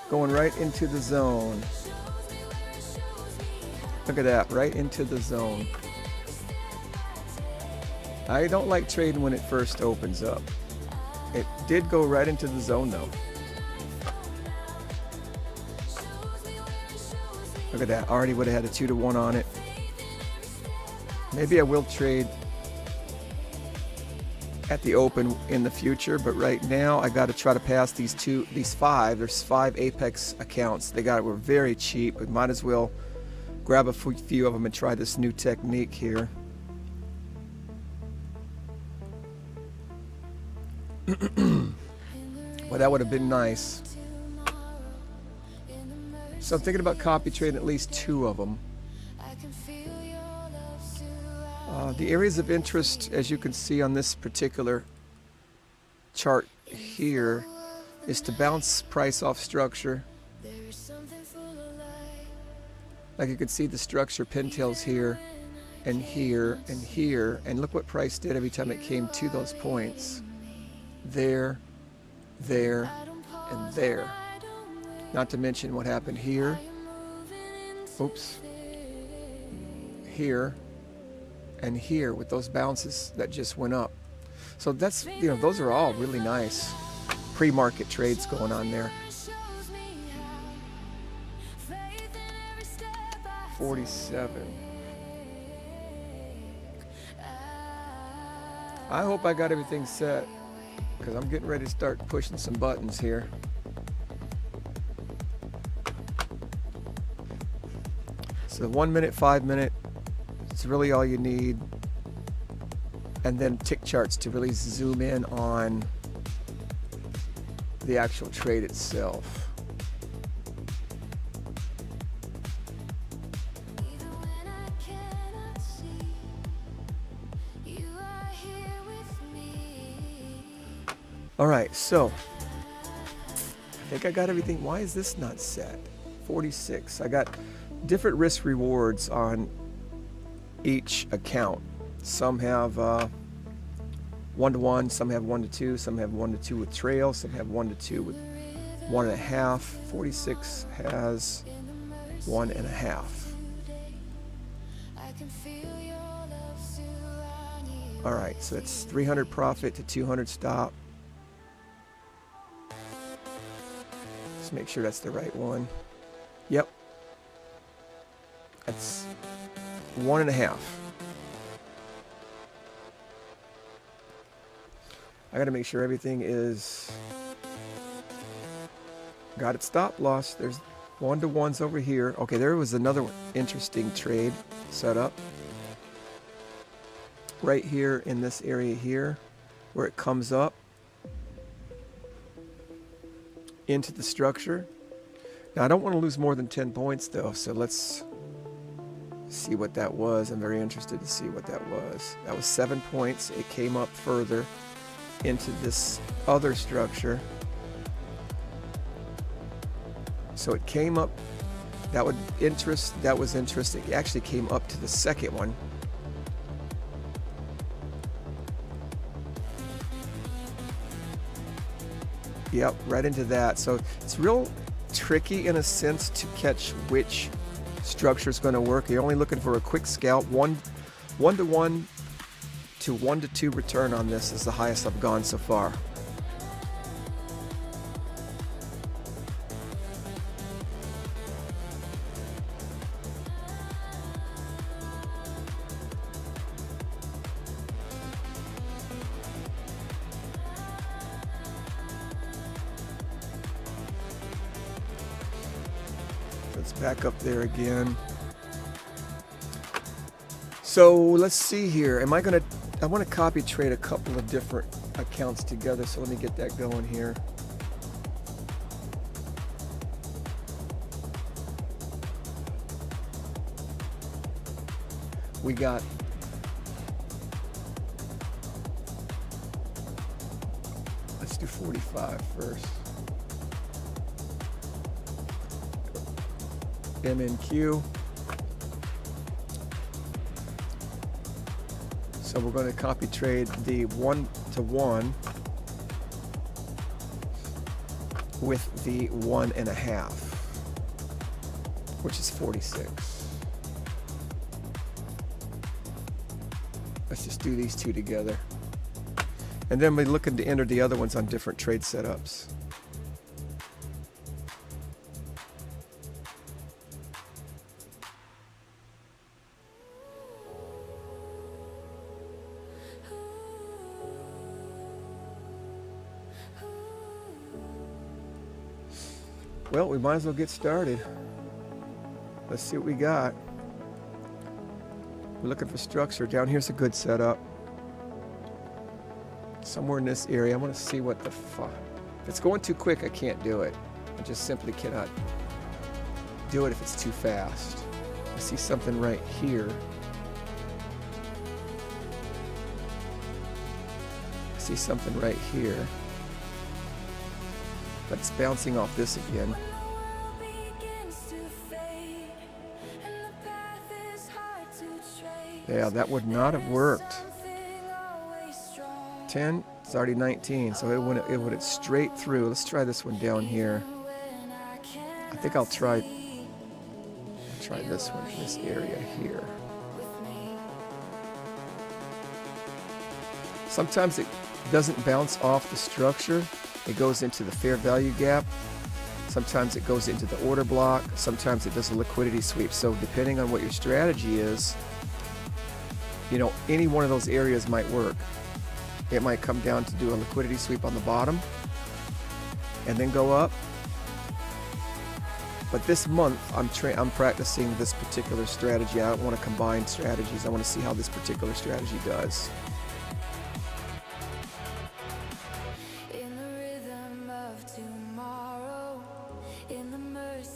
Going right into the zone. Look at that, right into the zone. I don't like trading when it first opens up. It did go right into the zone though. Look at that, already would have had a 2-to-1 on it. Maybe I will trade at the open in the future, but right now I got to try to pass these five. There's 5 Apex accounts. Were very cheap, but might as well grab a few of them and try this new technique here. Well, that would have been nice. So I'm thinking about copy trading at least 2 of them. The areas of interest, as you can see on this particular chart here, is to bounce price off structure. Like you can see the structure pintails here and here and here, and look what price did every time it came to those points. There, there, and there. Not to mention what happened here. Oops. Here and here with those bounces that just went up. So that's, you know, those are all really nice pre-market trades going on there. 47. I hope I got everything set, because I'm getting ready to start pushing some buttons here. So 1 minute, 5 minute, it's really all you need. And then tick charts to really zoom in on the actual trade itself. All right, so I think I got everything. Why is this not set? 46. I got different risk rewards on each account. Some have 1-to-1, some have 1-to-2, some have 1-to-2 with trail, some have 1-to-2 with 1.5. 46 has 1.5. All right, so it's 300 profit to 200 stop. Let's make sure that's the right one. Yep. That's 1.5. I got to make sure everything is got its stop loss. There's 1-to-1s over here. Okay, there was another interesting trade set up right here in this area here, where it comes up into the structure. Now I don't want to lose more than 10 points though, so let's see what that was. I'm very interested to see what that was. That was 7 points. It came up further into this other structure. So it came up, that was interesting. It actually came up to the second one. Yep, right into that. So it's real tricky in a sense to catch which structure is going to work. You're only looking for a quick scalp. 1-to-1 to 1-to-2 return on this is the highest I've gone so far. Let's back up there again. So let's see here. I want to copy trade a couple of different accounts together. So let me get that going here. We got let's do 45 first. MNQ. So we're going to copy trade the 1-to-1 with the 1.5, which is 46. Let's just do these two together. And then we're looking to enter the other ones on different trade setups. Well, we might as well get started. Let's see what we got. We're looking for structure. Down here's a good setup. Somewhere in this area. I want to see what the fuck. If it's going too quick, I can't do it. I just simply cannot do it if it's too fast. I see something right here. I see something right here. But it's bouncing off this again. Yeah, that would not have worked. 10, it's already 19, so it went straight through. Let's try this one down here. I think I'll try this one in this area here. Sometimes it doesn't bounce off the structure. It goes into the fair value gap. Sometimes it goes into the order block. Sometimes it does a liquidity sweep. So depending on what your strategy is, you know, any one of those areas might work. It might come down to do a liquidity sweep on the bottom and then go up. But this month, I'm practicing this particular strategy. I don't want to combine strategies. I want to see how this particular strategy does.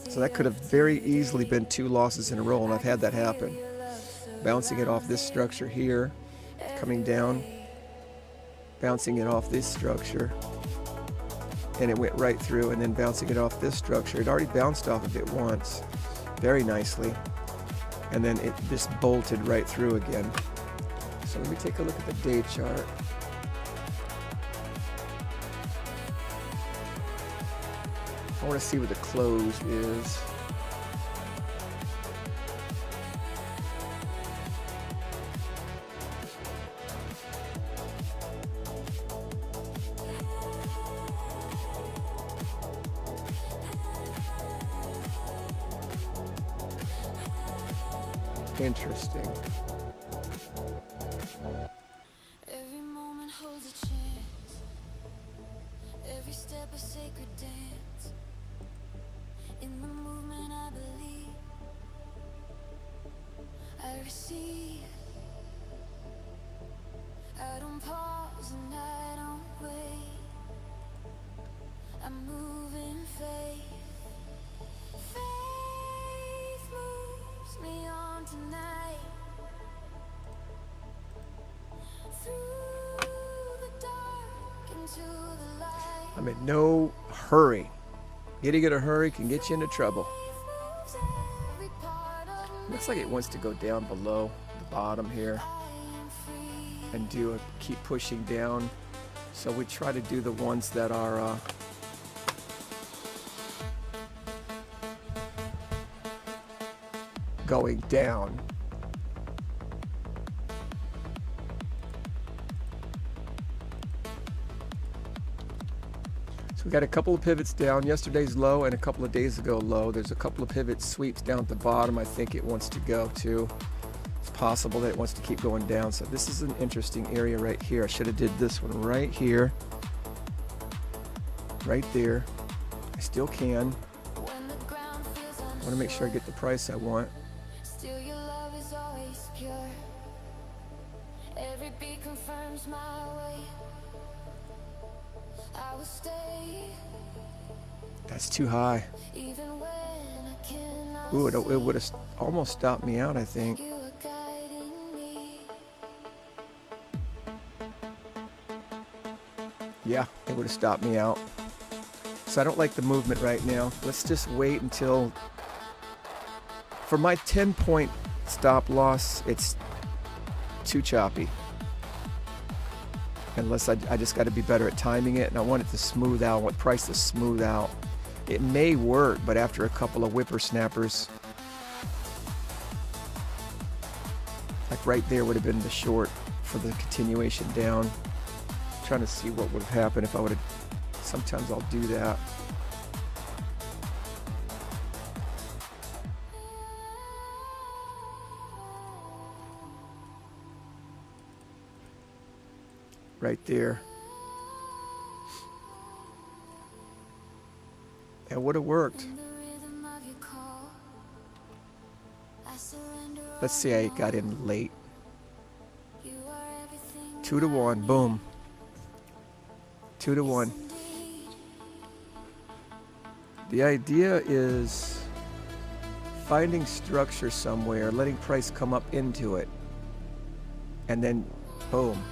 So that could have very easily been 2 losses in a row, and I've had that happen. Bouncing it off this structure here, coming down, bouncing it off this structure, and it went right through, and then bouncing it off this structure. It already bounced off of it once, very nicely, and then it just bolted right through again. So let me take a look at the day chart. I want to see what the close is. Interesting. Every moment holds a chance. Every step a sacred dance. In the movement I believe. I receive. I don't pause and I don't wait. I move in faith. Faith moves me on tonight. Through the dark into the light. I'm in no hurry. Getting in a hurry can get you into trouble. Looks like it wants to go down below the bottom here and keep pushing down. So we try to do the ones that are going down. So we got a couple of pivots down. Yesterday's low and a couple of days ago low. There's a couple of pivot sweeps down at the bottom. I think it wants to go to. It's possible that it wants to keep going down. So this is an interesting area right here. I should have did this one right here. Right there. I still can. I want to make sure I get the price I want. Still your love is always pure. Every beat confirms my way. I will stay. That's too high. Even when I cannot. Ooh, it would have almost stopped me out, I think. You are guiding me. Yeah, it would have stopped me out. So I don't like the movement right now. Let's just wait until, for my 10-point stop loss, it's too choppy. Unless I just got to be better at timing it, and I want it to smooth out. I want price to smooth out. It may work, but after a couple of whippersnappers, like right there would have been the short for the continuation down. I'm trying to see what would have happened if I would have. Sometimes I'll do that. Right there. It would have worked. Let's see, I got in late. 2 to 1, boom. 2 to 1. The idea is finding structure somewhere, letting price come up into it, and then boom.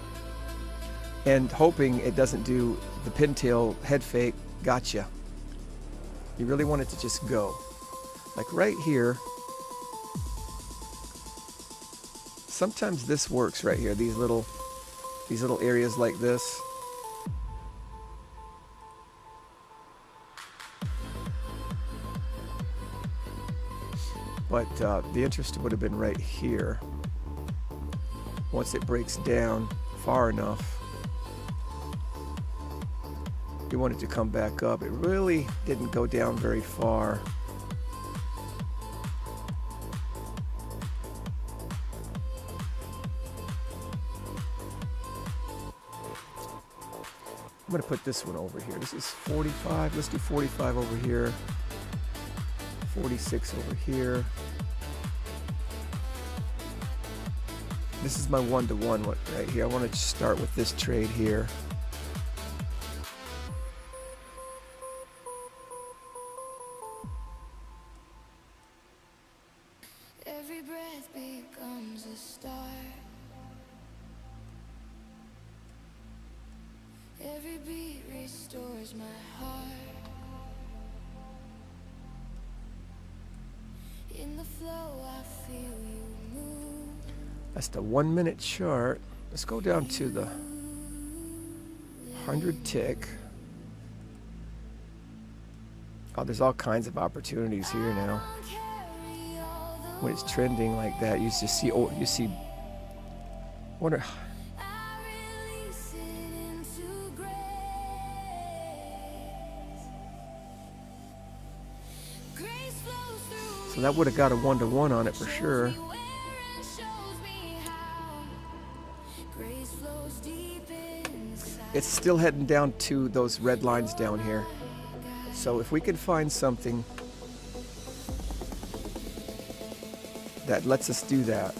And hoping it doesn't do the pintail head fake, gotcha. You really want it to just go. Like right here. Sometimes this works right here, these little areas like this. But the interest would have been right here. Once it breaks down far enough, you want it to come back up. It really didn't go down very far. I'm going to put this one over here. This is 45. Let's do 45 over here. 46 over here. This is my 1-to-1 one right here. I want to start with this trade here. Every breath becomes a start. Every beat restores my heart. In the flow, I feel you move. That's the 1 minute chart. Let's go down to the 100 tick. Oh, there's all kinds of opportunities here now. When it's trending like that, you just see. Oh, you see. Wonder. So that would have got a 1-to-1 on it for sure. It's still heading down to those red lines down here. So if we can find something that lets us do that.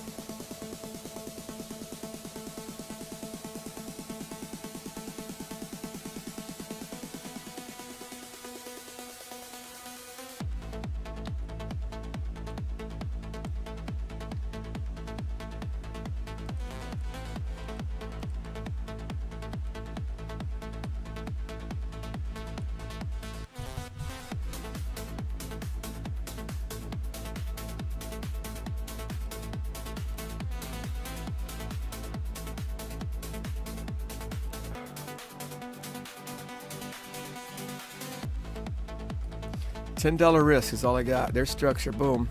$10 risk is all I got. There's structure. Boom.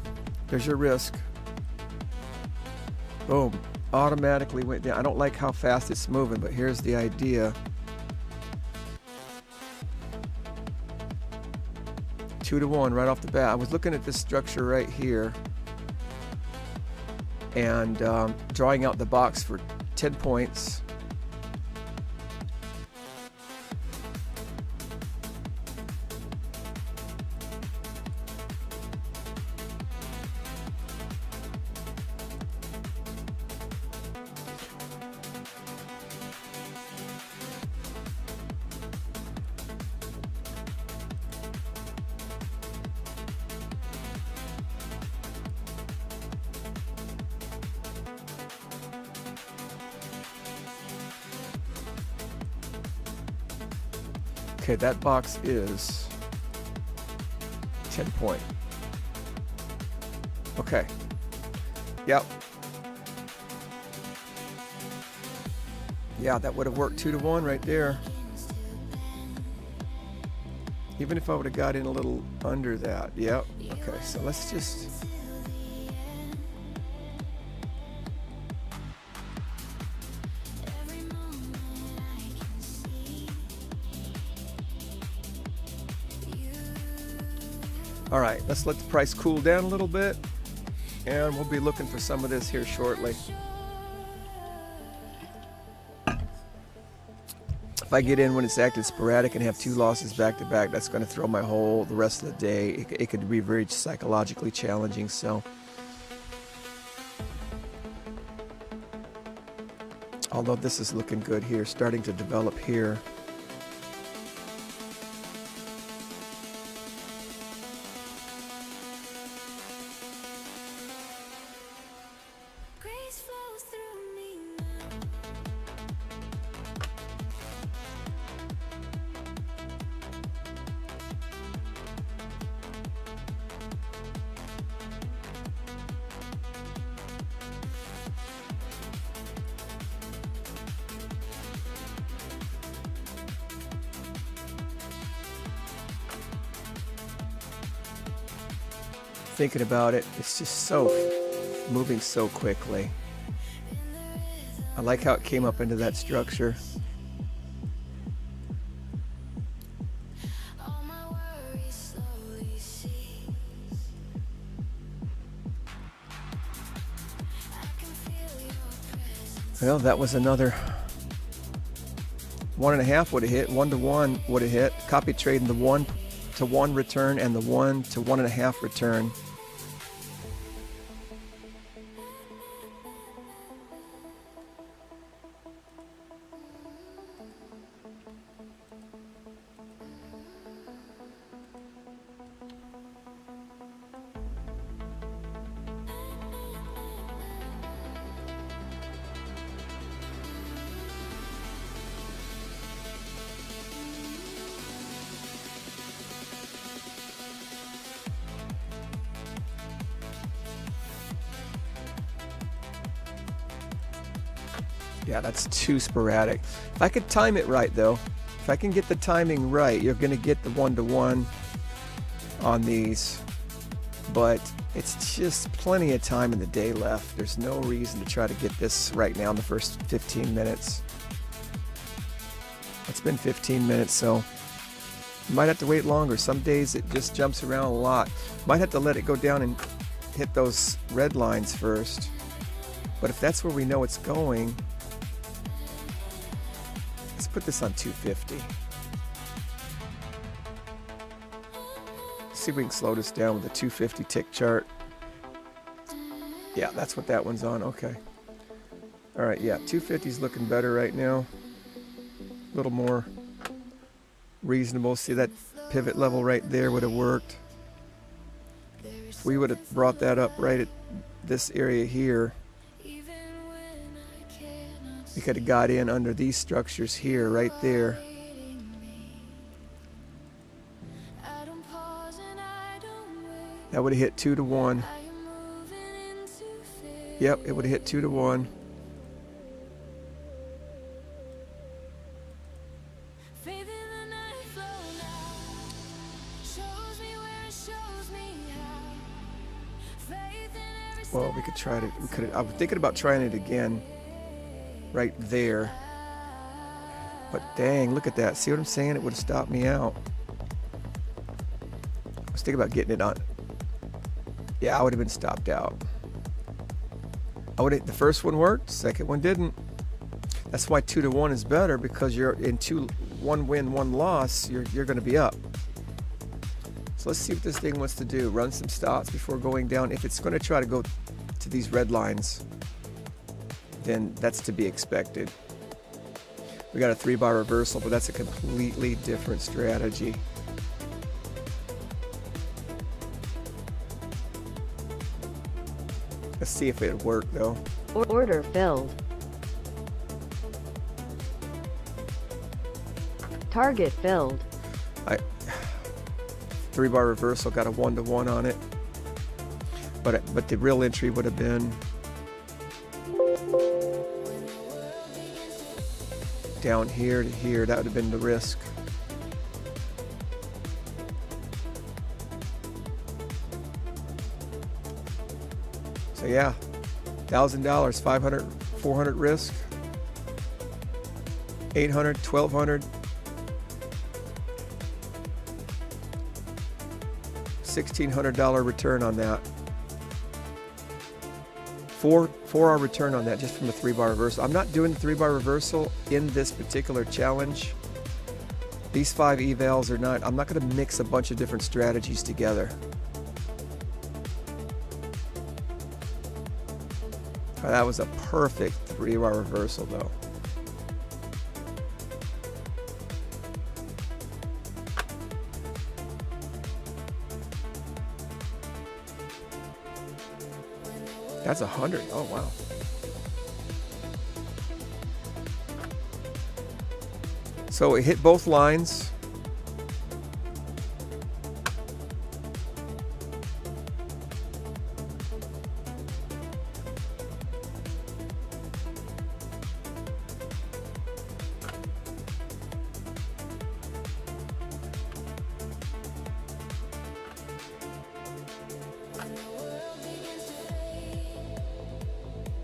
There's your risk. Boom. Automatically went down. I don't like how fast it's moving, but here's the idea. 2-to-1 right off the bat. I was looking at this structure right here and drawing out the box for 10 points. Okay, that box is 10 point. Okay. Yep. Yeah, that would have worked 2 to 1 right there. Even if I would have got in a little under that. Yep. Okay, so let's just... All right, let's let the price cool down a little bit, and we'll be looking for some of this here shortly. If I get in when it's acting sporadic and have 2 losses back to back, that's going to throw my whole the rest of the day. It could be very psychologically challenging. So, although this is looking good here, starting to develop here. Grace flows through me now. Thinking about it, it's just so moving so quickly. I like how it came up into that structure. All my worries slowly cease. I can feel your presence. Well, that was another 1.5 would have hit, 1 to 1 would have hit. Copy trading the 1 to 1 return and the 1 to 1.5 return. Yeah, that's too sporadic. If I could time it right though, if I can get the timing right, you're gonna get the 1 to 1 on these, but it's just plenty of time in the day left. There's no reason to try to get this right now in the first 15 minutes. It's been 15 minutes, so you might have to wait longer. Some days it just jumps around a lot. Might have to let it go down and hit those red lines first. But if that's where we know it's going, let's put this on 250. See if we can slow this down with the 250 tick chart. Yeah, that's what that one's on. Okay. All right, yeah, 250 is looking better right now. A little more reasonable. See that pivot level right there would have worked. If we would have brought that up right at this area here, we could have got in under these structures here, right there. That would have hit 2 to 1. Yep, it would have hit 2 to 1. Well, we could try to. We could. I was thinking about trying it again, right there. But dang, look at that. See what I'm saying? It would have stopped me out. I was thinking about getting it on. Yeah, I would have been stopped out. The first one worked, second one didn't. That's why 2 to 1 is better, because you're in 1 win, 1 loss, you're going to be up. So let's see what this thing wants to do. Run some stops before going down. If it's going to try to go to these red lines, then that's to be expected. We got a 3-bar reversal, but that's a completely different strategy. Let's see if it'll work though. Order filled. Target filled. 3-bar reversal got a 1 to 1 on it, but the real entry would have been down here to here. That would have been the risk. So yeah, $1,000, 500, 400 risk, 800, 1200, $1,600 return on that. 4-hour return on that just from the 3-bar reversal. I'm not doing the 3-bar reversal in this particular challenge. These 5 evals are not, I'm not going to mix a bunch of different strategies together. Oh, that was a perfect 3-bar reversal though. That's 100. Oh, wow. So it hit both lines.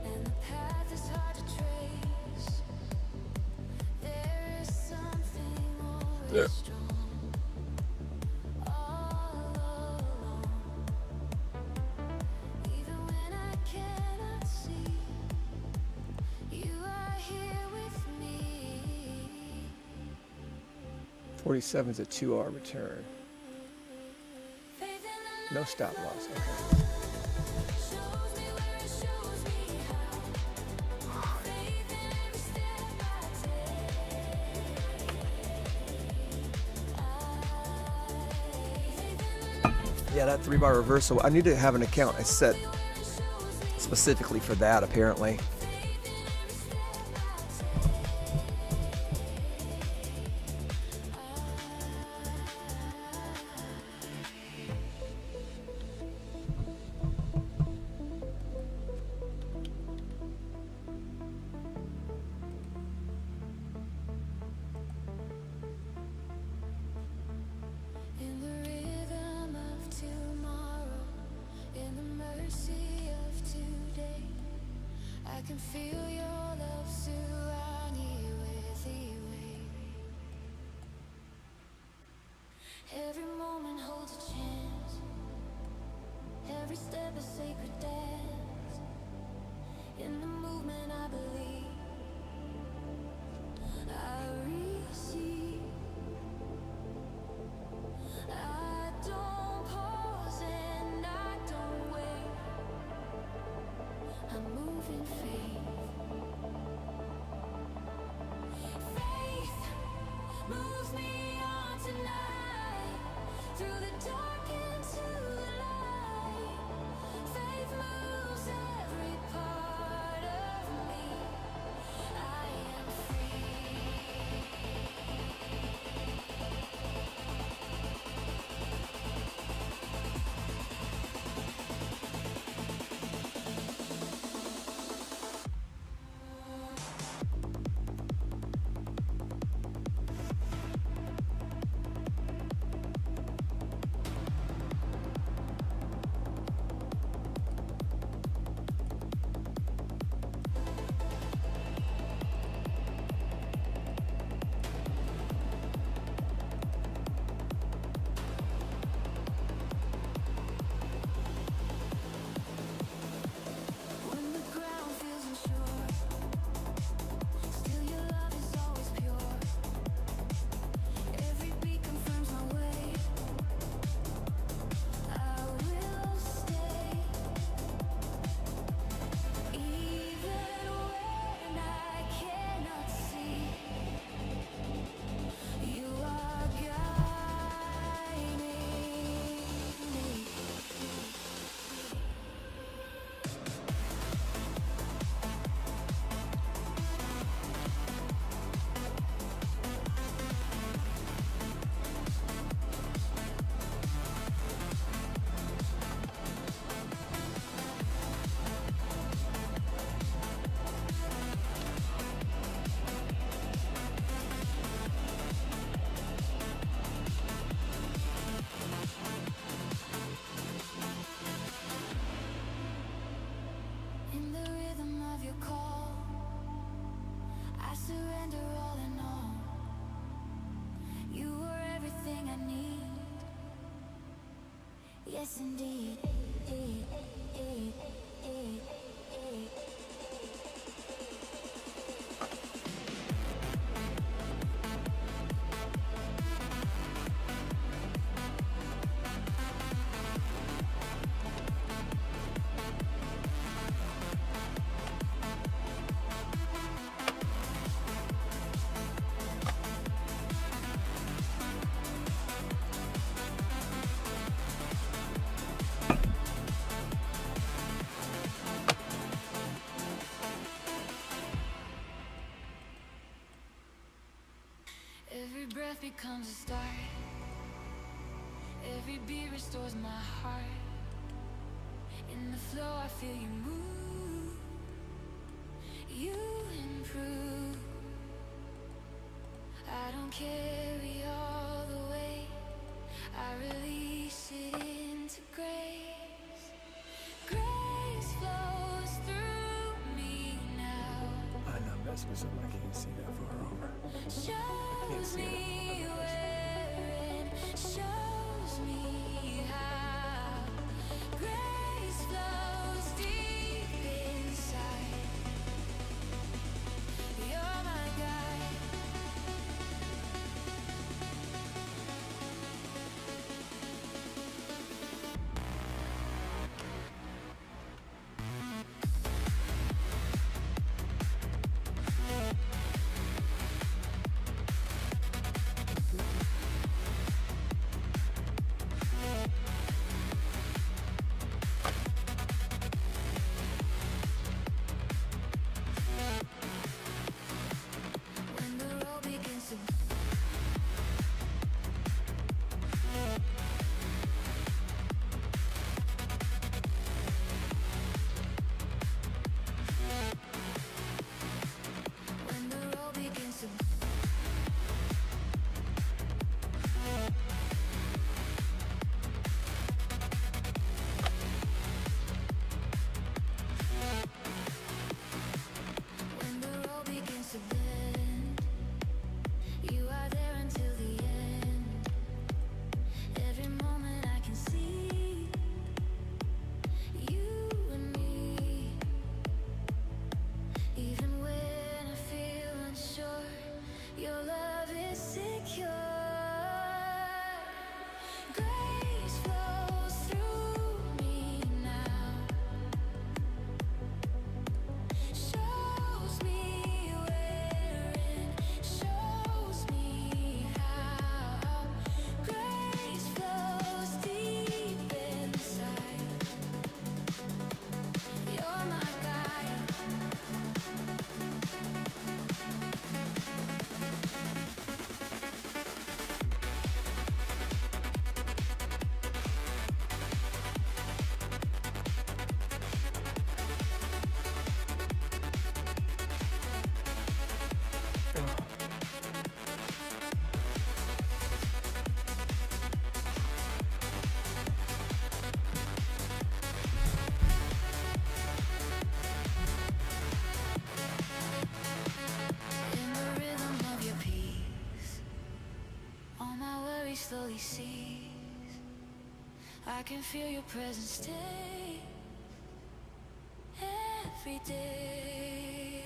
And the path is hard to trace. There is something always strong, all along. Even when I cannot see, you are here with me. 47 is a 2-hour return. Faith in the No stop loss. Okay. shows me where it shows me how. Faith in every step I take. Yeah, that 3-bar reversal. I need to have an account I set specifically for that apparently. In the rhythm of tomorrow, in the mercy of today, I can feel your love surround you with the way. Every moment holds a chance, every step a sacred dance. In the movement I believe, I receive. I don't pause and I don't wait. I move in faith. Yes, indeed. Every breath becomes a start. Every beat restores my heart. In the flow I feel you move. You improve. I don't carry all the weight. I release it into grace. Grace flows through me now. I'm not messing with something. I can't see that far over. Shows me where and shows me how. Grace flows deep inside. You're my guide. When the road begins to when the road begins to when the road begins to bend, you are there until the end. Every moment I can see you and me. Even when I feel unsure, your love is secure. Grace flows through me now. Shows me where and shows me how. Grace flows deep inside. You're my guide. In the rhythm of your peace, all my worries slowly cease. I can feel your presence stay every day.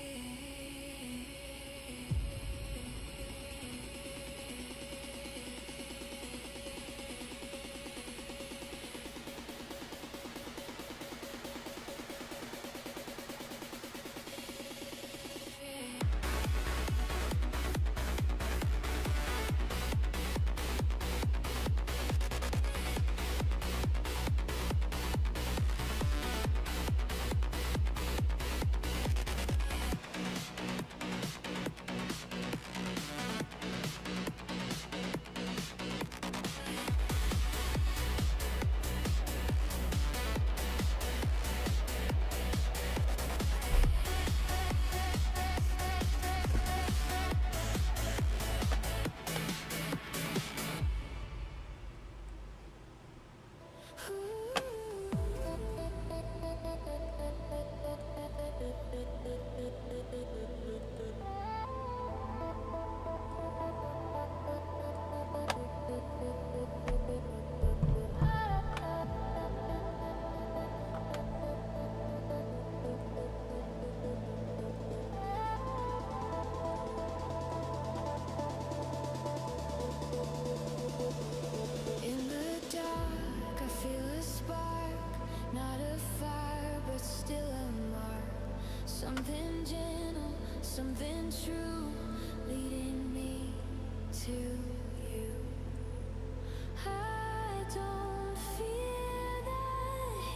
something true leading me to you. I don't fear the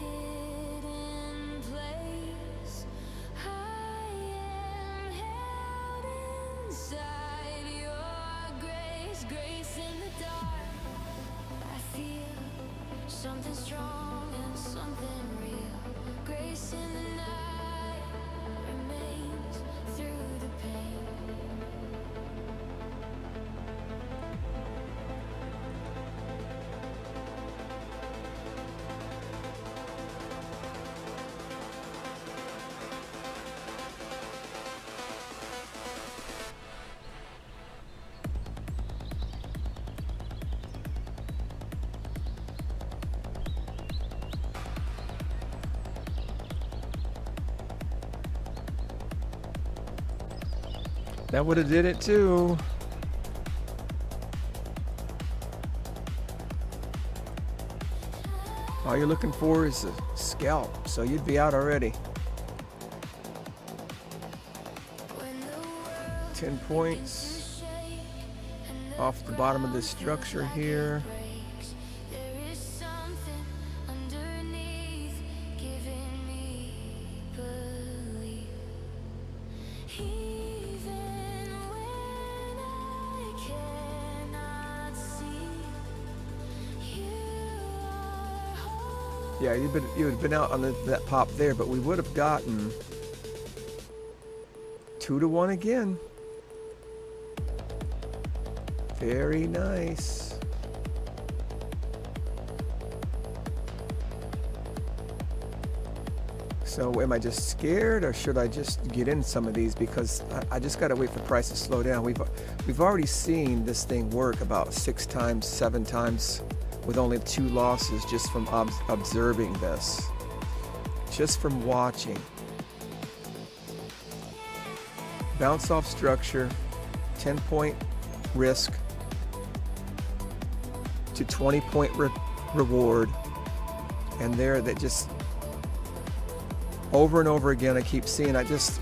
hidden place. I am held inside your grace, grace in the dark. I feel something strong and something real. Grace in the night remains through the pain. That would have did it too. All you're looking for is a scalp, so you'd be out already. 10 points off the bottom of this structure here. There is something underneath giving me belief. Even when I cannot see, you are holding. Yeah, you would have been out on that pop there, but we would have gotten 2 to 1 again. Very nice. So am I just scared, or should I just get in some of these? Because I just got to wait for the price to slow down. We've already seen this thing work about 6 times, 7 times with only 2 losses just from observing this, just from watching. Bounce off structure, 10-point risk to 20-point reward, and there that just over and over again I keep seeing. It's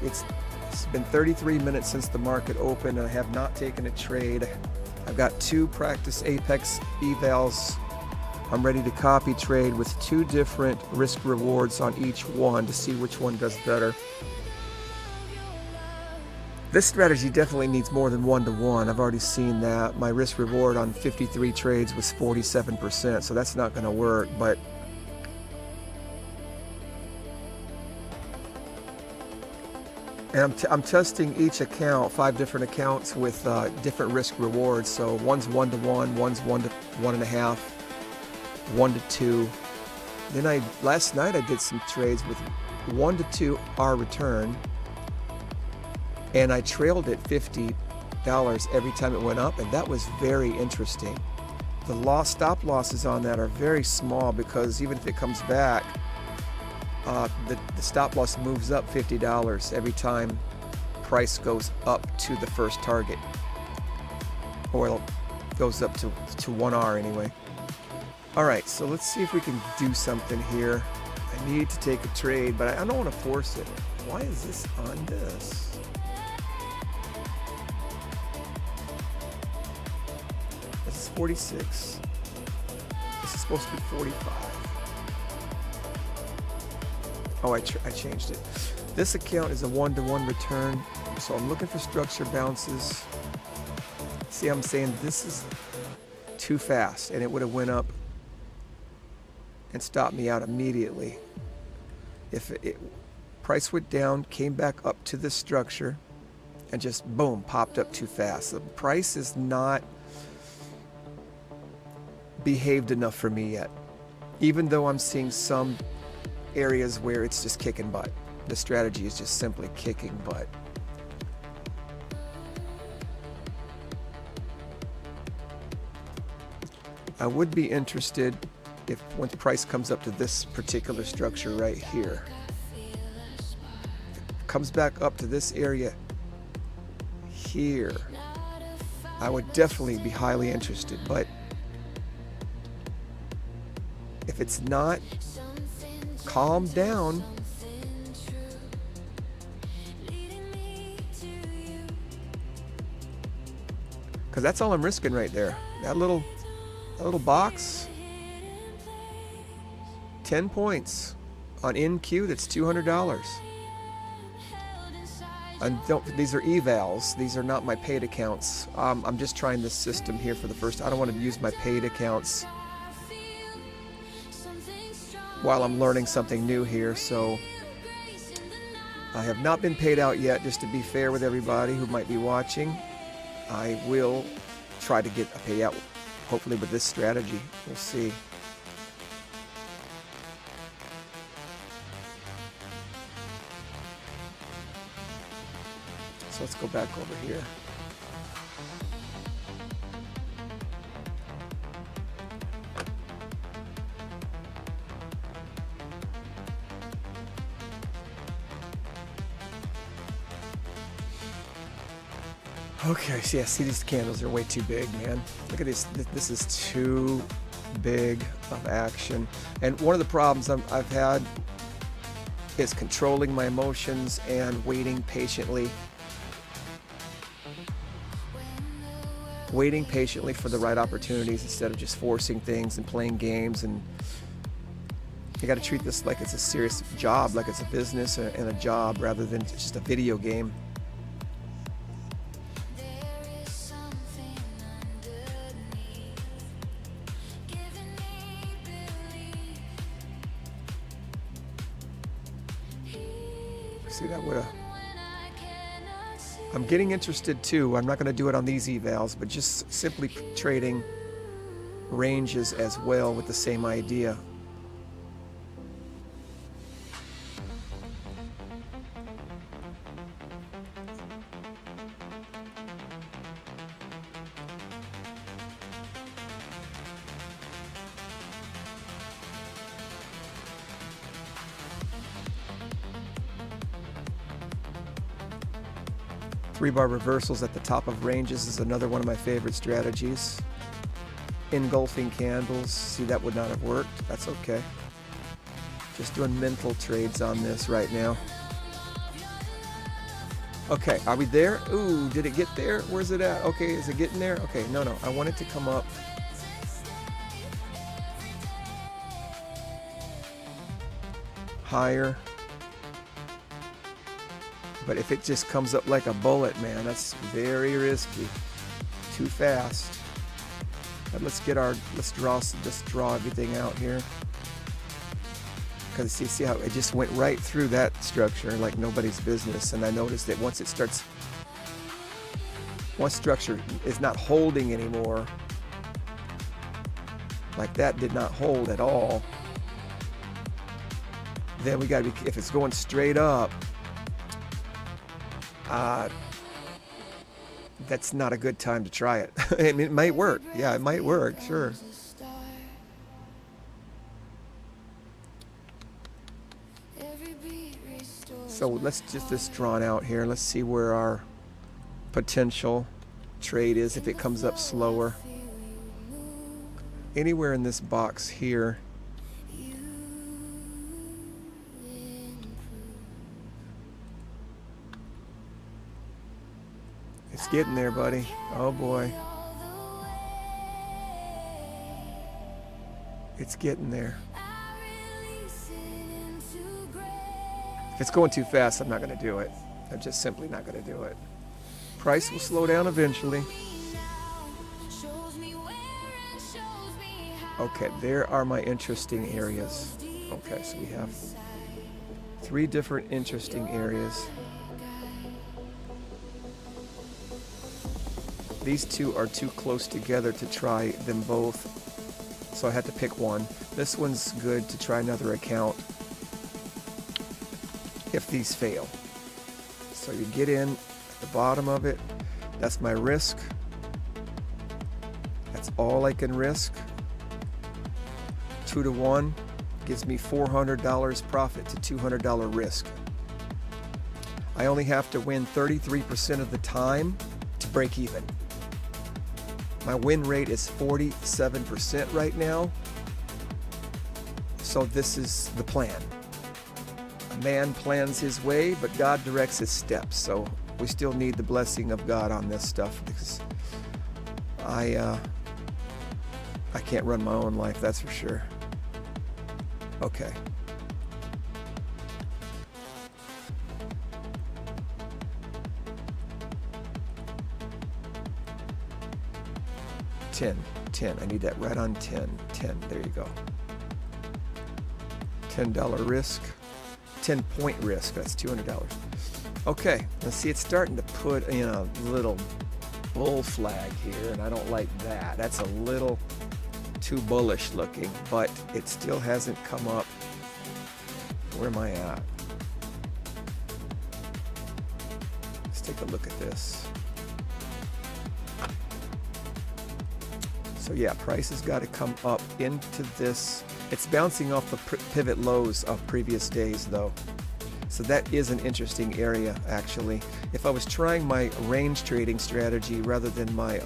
been 33 minutes since the market opened and I have not taken a trade. I've got 2 practice Apex evals. I'm ready to copy trade with 2 different risk rewards on each one to see which one does better. This strategy definitely needs more than 1 to 1. I've already seen that. My risk reward on 53 trades was 47%, so that's not going to work. But and I'm testing each account, 5 different accounts with different risk rewards. So one's 1 to 1, one's 1 to 1.5, 1 to 2. Then last night I did some trades with 1 to 2 R return, and I trailed it $50 every time it went up, and that was very interesting. The stop losses on that are very small, because even if it comes back, the stop loss moves up $50 every time price goes up to the first target, or it goes up to 1R anyway. All right, so let's see if we can do something here. I need to take a trade, but I don't want to force it. Why is this on this? This is 46. This is supposed to be 45. Oh, I changed it. This account is a 1 to 1 return, so I'm looking for structure bounces. See, I'm saying this is too fast, and it would have went up and stopped me out immediately. If price went down, came back up to this structure, and just boom, popped up too fast. The price is not behaved enough for me yet, even though I'm seeing some areas where it's just kicking butt. The strategy is just simply kicking butt. I would be interested if once price comes up to this particular structure right here, comes back up to this area here, I would definitely be highly interested. But if it's not, calm down. Because that's all I'm risking right there. That little box, 10 points on NQ, that's $200. And these are evals. These are not my paid accounts. I'm just trying this system here for the first. I don't want to use my paid accounts while I'm learning something new here. So I have not been paid out yet, just to be fair with everybody who might be watching. I will try to get a payout, hopefully with this strategy. We'll see. So let's go back over here. Okay, so yeah, see, these candles are way too big, man. Look at this. This is too big of action. And one of the problems I've had is controlling my emotions and waiting patiently. Waiting patiently for the right opportunities instead of just forcing things and playing games. And you got to treat this like it's a serious job, like it's a business and a job rather than just a video game. See, that would have... I'm getting interested too. I'm not going to do it on these evals, but just simply trading ranges as well with the same idea. Three-bar reversals at the top of ranges is another one of my favorite strategies. Engulfing candles, see, that would not have worked. That's okay. Just doing mental trades on this right now. Okay, are we there? Ooh, did it get there? Where's it at? Okay, is it getting there? Okay, no, I want it to come up. Higher. But if it just comes up like a bullet, man, that's very risky. Too fast. But let's draw everything out here. Because you see how it just went right through that structure like nobody's business. And I noticed that once structure is not holding anymore, like that did not hold at all, then we gotta be, if it's going straight up, that's not a good time to try it. I mean, it might work. Yeah, it might work, sure. So let's just this drawn out here. Let's see where our potential trade is if it comes up slower. Anywhere in this box here. It's getting there, buddy. Oh boy. It's getting there. If it's going too fast, I'm not going to do it. I'm just simply not going to do it. Price will slow down eventually. Okay, there are my interesting areas. Okay, so we have 3 different interesting areas. These two are too close together to try them both, so I had to pick one. This one's good to try another account if these fail. So you get in at the bottom of it. That's my risk. That's all I can risk. 2 to 1 gives me $400 profit to $200 risk. I only have to win 33% of the time to break even. My win rate is 47% right now. So this is the plan. A man plans his way, but God directs his steps. So we still need the blessing of God on this stuff, because I can't run my own life, that's for sure. Okay. $10. I need that right on 10. There you go. $10 risk. 10-point risk. That's $200. Okay. Let's see. It's starting to put in a little bull flag here, and I don't like that. That's a little too bullish looking, but it still hasn't come up. Where am I at? Let's take a look at this. So yeah, price has got to come up into this. It's bouncing off the pivot lows of previous days though. So that is an interesting area actually. If I was trying my range trading strategy rather than my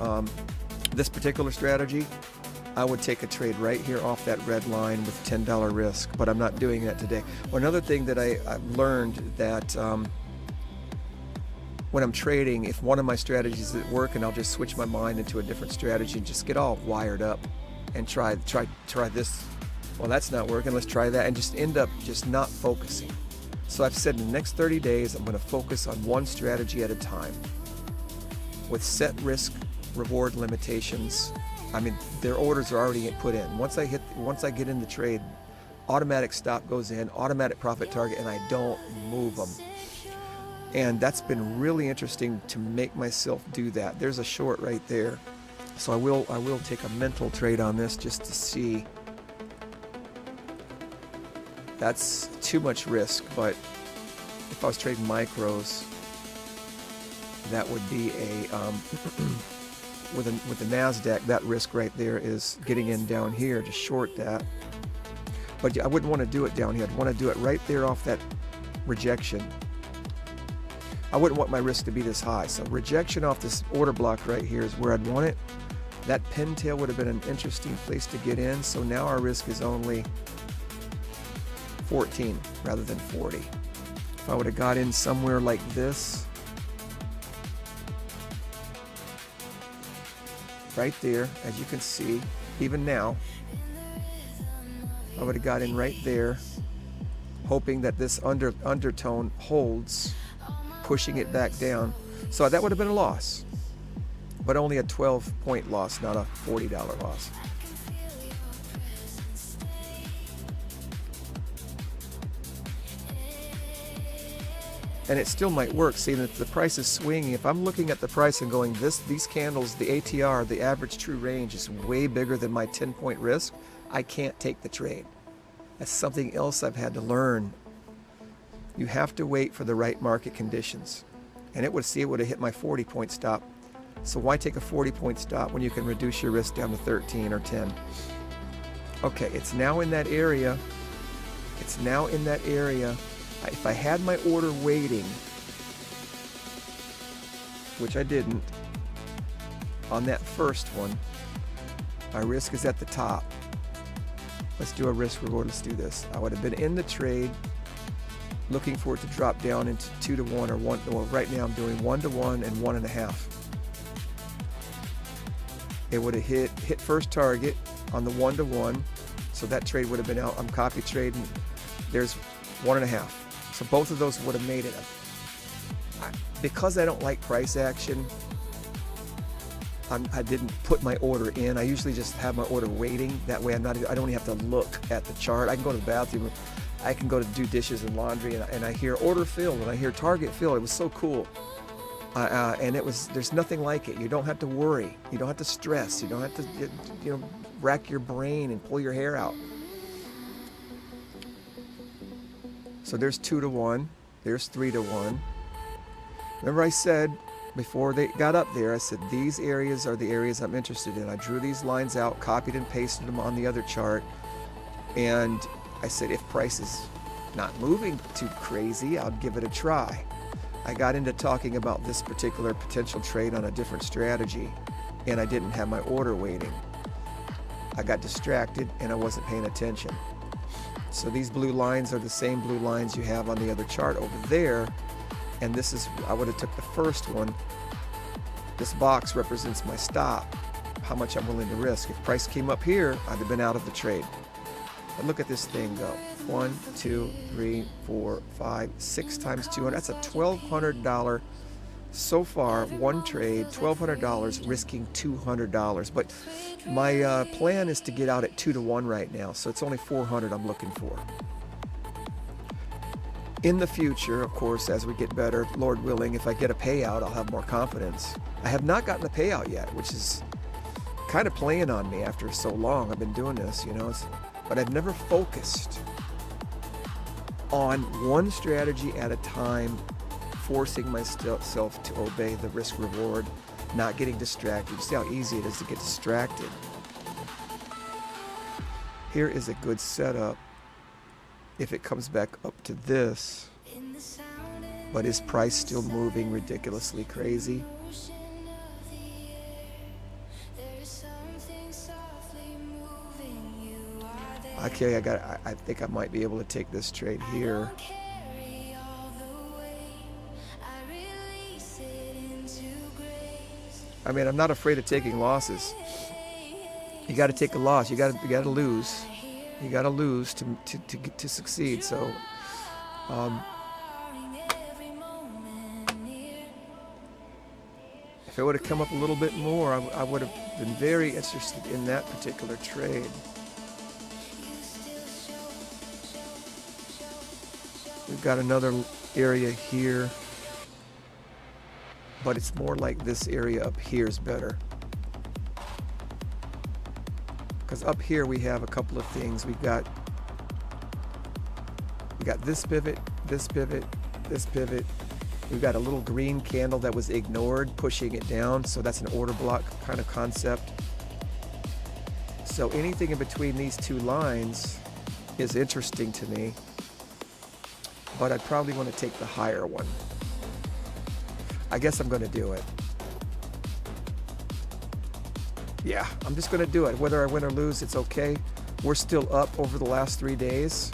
this particular strategy, I would take a trade right here off that red line with $10 risk, but I'm not doing that today. Well, another thing that I've learned that when I'm trading, if one of my strategies isn't working, I'll just switch my mind into a different strategy and just get all wired up and try this. Well, that's not working. Let's try that, and just end up just not focusing. So I've said in the next 30 days, I'm going to focus on one strategy at a time with set risk reward limitations. I mean, their orders are already put in. Once I get in the trade, automatic stop goes in, automatic profit target, and I don't move them. And that's been really interesting to make myself do that. There's a short right there. So I will take a mental trade on this just to see. That's too much risk, but if I was trading micros, that would be a with the NASDAQ, that risk right there is getting in down here to short that. But I wouldn't want to do it down here. I'd want to do it right there off that rejection. I wouldn't want my risk to be this high. So rejection off this order block right here is where I'd want it. That pin tail would have been an interesting place to get in. So now our risk is only 14 rather than 40. If I would have got in somewhere like this, right there, as you can see, even now, I would have got in right there, hoping that this undertone holds, pushing it back down. So that would have been a loss, but only a 12-point loss, not a $40 loss. And it still might work. See, if the price is swinging, if I'm looking at the price and going, these candles, the ATR, the average true range is way bigger than my 10-point risk, I can't take the trade. That's something else I've had to learn. You have to wait for the right market conditions. And it would have hit my 40-point stop. So why take a 40-point stop when you can reduce your risk down to 13 or 10? Okay, it's now in that area. It's now in that area. If I had my order waiting, which I didn't, on that first one, my risk is at the top. Let's do a risk reward. Let's do this. I would have been in the trade looking for it to drop down into 2 to 1 or 1. Well, right now I'm doing 1 to 1 and 1.5. It would have hit first target on the 1 to 1. So that trade would have been out. I'm copy trading. There's 1.5. So both of those would have made it. Because I don't like price action, I didn't put my order in. I usually just have my order waiting. That way I don't even have to look at the chart. I can go to the bathroom. I can go to do dishes and laundry, and I hear order filled, and I hear target filled. It was so cool. And there's nothing like it. You don't have to worry. You don't have to stress. You don't have to rack your brain and pull your hair out. So there's 2 to 1. There's 3 to 1. Remember I said before they got up there, I said these areas are the areas I'm interested in. I drew these lines out, copied and pasted them on the other chart. And I said if price is not moving too crazy, I'll give it a try. I got into talking about this particular potential trade on a different strategy, and I didn't have my order waiting. I got distracted and I wasn't paying attention. So these blue lines are the same blue lines you have on the other chart over there. And this is, I would have took the first one. This box represents my stop. how much I'm willing to risk. If price came up here, I'd have been out of the trade. But look at this thing go. 1, 2, 3, 4, 5, 6 times 200. That's a $1,200 so far, one trade, $1,200, risking $200. But my plan is to get out at 2-to-1 right now, so it's only 400 I'm looking for. In the future, of course, as we get better, Lord willing, if I get a payout, I'll have more confidence. I have not gotten a payout yet, which is kind of playing on me after so long. I've been doing this, you know, but I've never focused on one strategy at a time, forcing myself to obey the risk reward, not getting distracted. You see how easy it is to get distracted. Here is a good setup if it comes back up to this. But is price still moving ridiculously crazy? Okay, I think I might be able to take this trade here. I mean, I'm not afraid of taking losses. You got to take a loss. You got to lose. You got to lose to succeed. So, if it would have come up a little bit more, I would have been very interested in that particular trade. We've got another area here, but it's more like this area up here is better. Because up here we have a couple of things. We got this pivot, this pivot, this pivot. We've got a little green candle that was ignored, pushing it down. So that's an order block kind of concept. So anything in between these two lines is interesting to me. But I'd probably want to take the higher one. I guess I'm going to do it. Yeah, I'm just going to do it. Whether I win or lose, it's okay. We're still up over the last 3 days.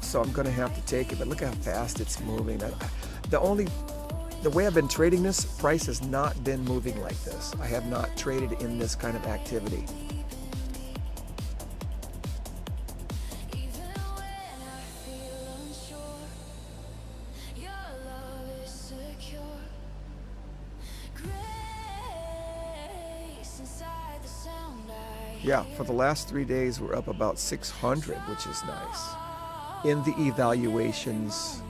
So I'm going to have to take it. But look how fast it's moving. The way I've been trading this, price has not been moving like this. I have not traded in this kind of activity. Yeah, for the last 3 days, we're up about 600, which is nice. In the evaluations,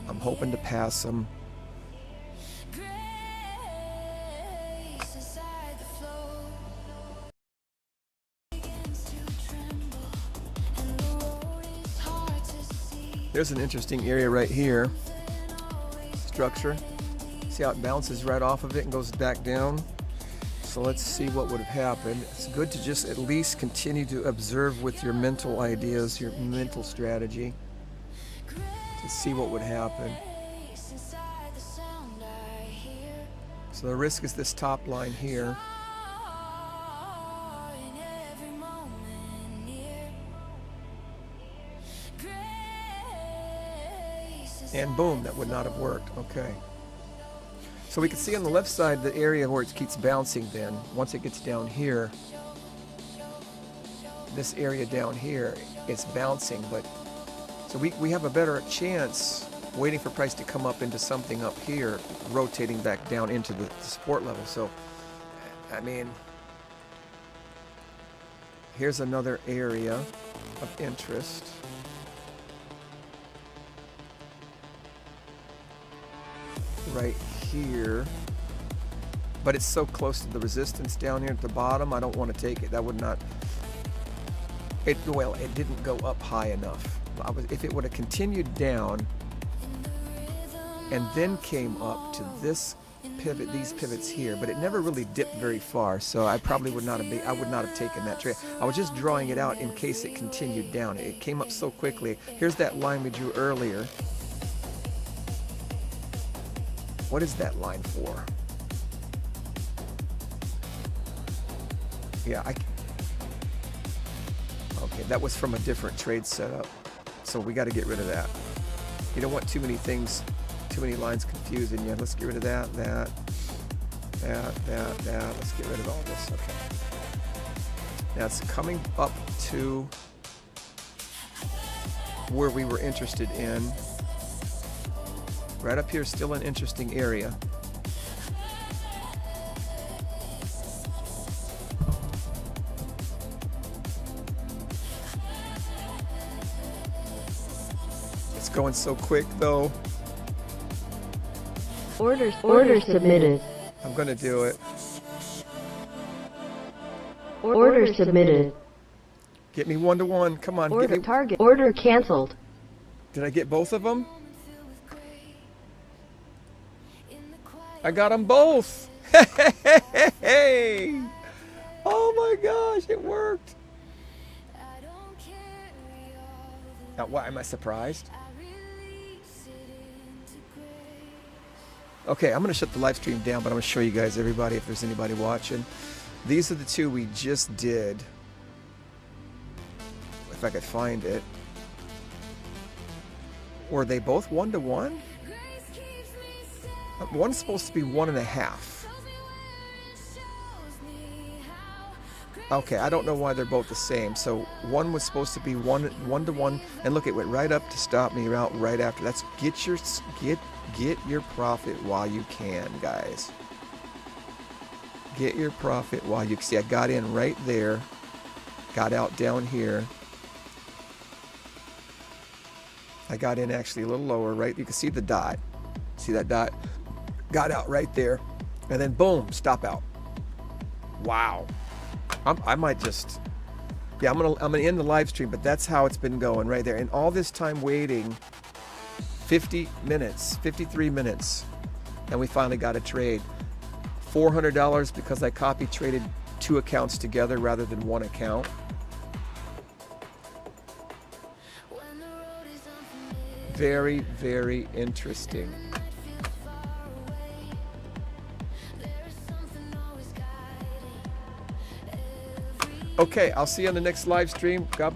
I'm hoping to pass them. There's an interesting area right here. Structure. See how it bounces right off of it and goes back down? So let's see what would have happened. It's good to just at least continue to observe with your mental ideas, your mental strategy, to see what would happen. So the risk is this top line here. And boom, that would not have worked. Okay. So we can see on the left side the area where it keeps bouncing then. Once it gets down here, this area down here, it's bouncing. But so we have a better chance waiting for price to come up into something up here, rotating back down into the support level. So, I mean, here's another area of interest. Right here, but it's so close to the resistance down here at the bottom. I don't want to take it. That would not. It didn't go up high enough. If it would have continued down and then came up to this pivot, these pivots here, but it never really dipped very far. So I probably would not have. I would not have taken that trade. I was just drawing it out in case it continued down. It came up so quickly. Here's that line we drew earlier. What is that line for? Yeah, okay, that was from a different trade setup. So we got to get rid of that. You don't want too many things, too many lines confusing you. Let's get rid of that, that. Let's get rid of all this. Okay. Now it's coming up to where we were interested in. Right up here is still an interesting area. It's going so quick though. Order submitted. I'm gonna do it. Order submitted. Get me 1-to-1. Come on. Order Get me. target. Order canceled. Did I get both of them? I got them both. Hey! Oh my gosh, it worked. Now, why am I surprised? Okay, I'm going to shut the live stream down, but I'm going to show you guys, everybody, if there's anybody watching. These are the two we just did. If I could find it. Were they both 1-to-1? One's supposed to be 1.5. Okay, I don't know why they're both the same. So one was supposed to be 1-to-1, and look, it went right up to stop me out right after. That's get your profit while you can, guys. Get your profit while you can. See, I got in right there, got out down here. I got in actually a little lower, right? You can see the dot. See that dot? Got out right there, and then boom, stop out. Wow. I might just, yeah, I'm gonna end the live stream, but that's how it's been going right there. And all this time waiting, 50 minutes, 53 minutes, and we finally got a trade. $400 because I copy traded 2 accounts together rather than 1 account. Very, very interesting. Okay, I'll see you on the next live stream. God